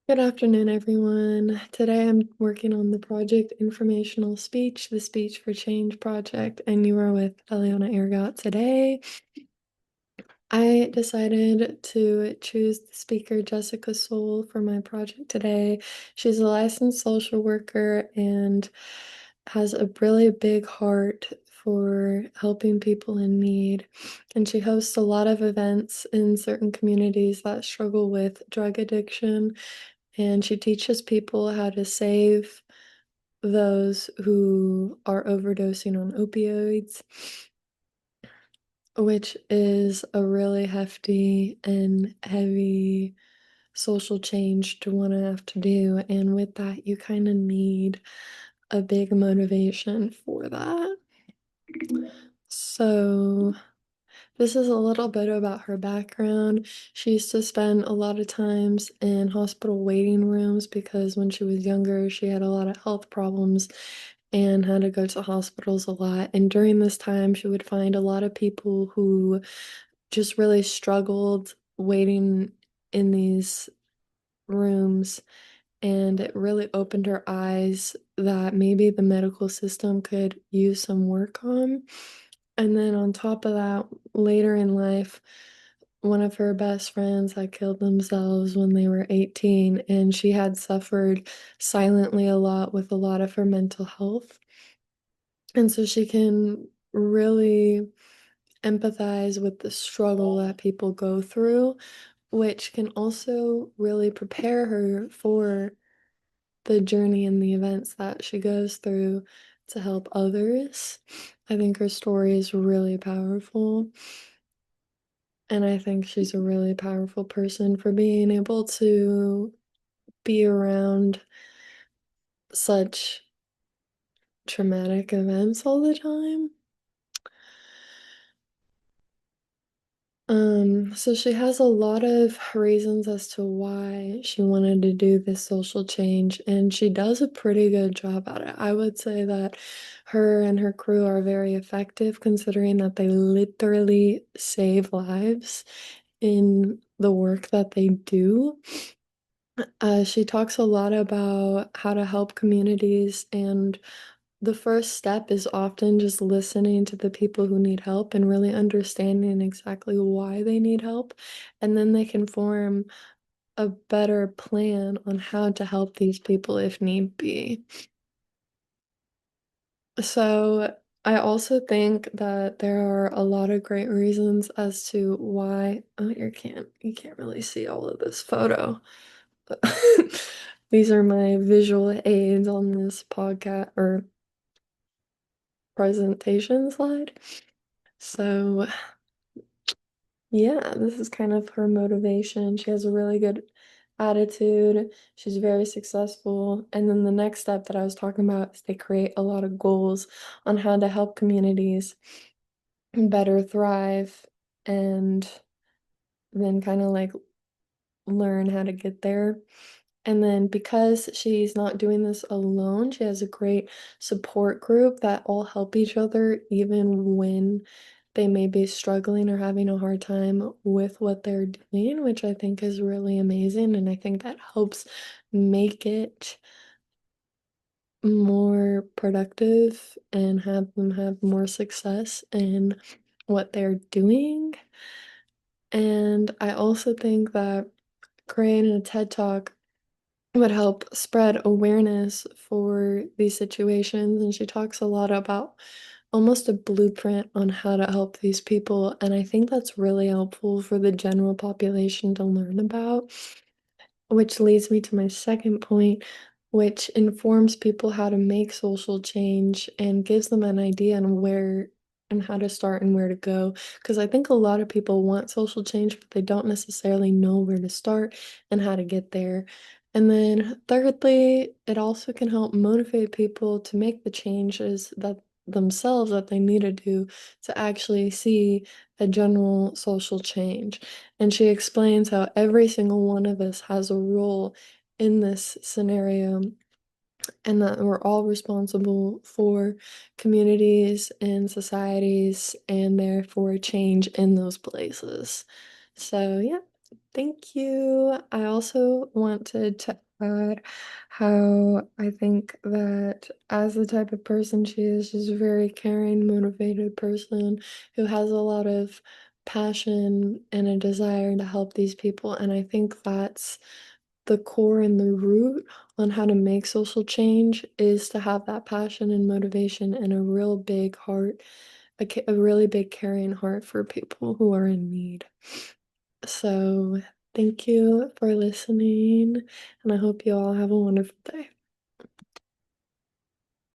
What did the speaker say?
Good afternoon, everyone. Today I'm working on the project Informational Speech, the Speech for Change project, and you are with Eliana Ergot today. I decided to choose the speaker Jessica Soul for my project today. She's a licensed social worker and has a really big heart for helping people in need. And she hosts a lot of events in certain communities that struggle with drug addiction, and she teaches people how to save those who are overdosing on opioids, which is a really hefty and heavy social change to want to have to do. And with that, you kind of need a big motivation for that. So, this is a little bit about her background. She used to spend a lot of times in hospital waiting rooms because when she was younger, she had a lot of health problems and had to go to hospitals a lot. And during this time, she would find a lot of people who just really struggled waiting in these rooms. And it really opened her eyes that maybe the medical system could use some work on. And then on top of that, later in life, one of her best friends had killed themselves when they were 18, and she had suffered silently a lot with a lot of her mental health. And so she can really empathize with the struggle that people go through, which can also really prepare her for the journey and the events that she goes through to help others. I think her story is really powerful. And I think she's a really powerful person for being able to be around such traumatic events all the time. So she has a lot of reasons as to why she wanted to do this social change, and she does a pretty good job at it. I would say that her and her crew are very effective considering that they literally save lives in the work that they do. She talks a lot about how to help communities, and the first step is often just listening to the people who need help and really understanding exactly why they need help. And then they can form a better plan on how to help these people if need be. So, I also think that there are a lot of great reasons as to why, oh, you can't really see all of this photo. These are my visual aids on this podcast or presentation slide. So, yeah, this is kind of her motivation. She has a really good attitude. She's very successful. And then the next step that I was talking about is they create a lot of goals on how to help communities better thrive and then kind of like learn how to get there. And then because she's not doing this alone, she has a great support group that all help each other even when they may be struggling or having a hard time with what they're doing, which I think is really amazing. And I think that helps make it more productive and have them have more success in what they're doing. And I also think that creating a TED Talk would help spread awareness for these situations. And she talks a lot about almost a blueprint on how to help these people. And I think that's really helpful for the general population to learn about, which leads me to my second point, which informs people how to make social change and gives them an idea on where and how to start and where to go. Because I think a lot of people want social change, but they don't necessarily know where to start and how to get there. And then, thirdly, it also can help motivate people to make the changes that themselves that they need to do to actually see a general social change. And she explains how every single one of us has a role in this scenario and that we're all responsible for communities and societies and therefore change in those places. So, yeah, Thank you. I also wanted to add how I think that as the type of person she is, she's a very caring, motivated person who has a lot of passion and a desire to help these people. And I think that's the core and the root on how to make social change is to have that passion and motivation and a real big heart, a really big caring heart for people who are in need. So, thank you for listening, and I hope you all have a wonderful day.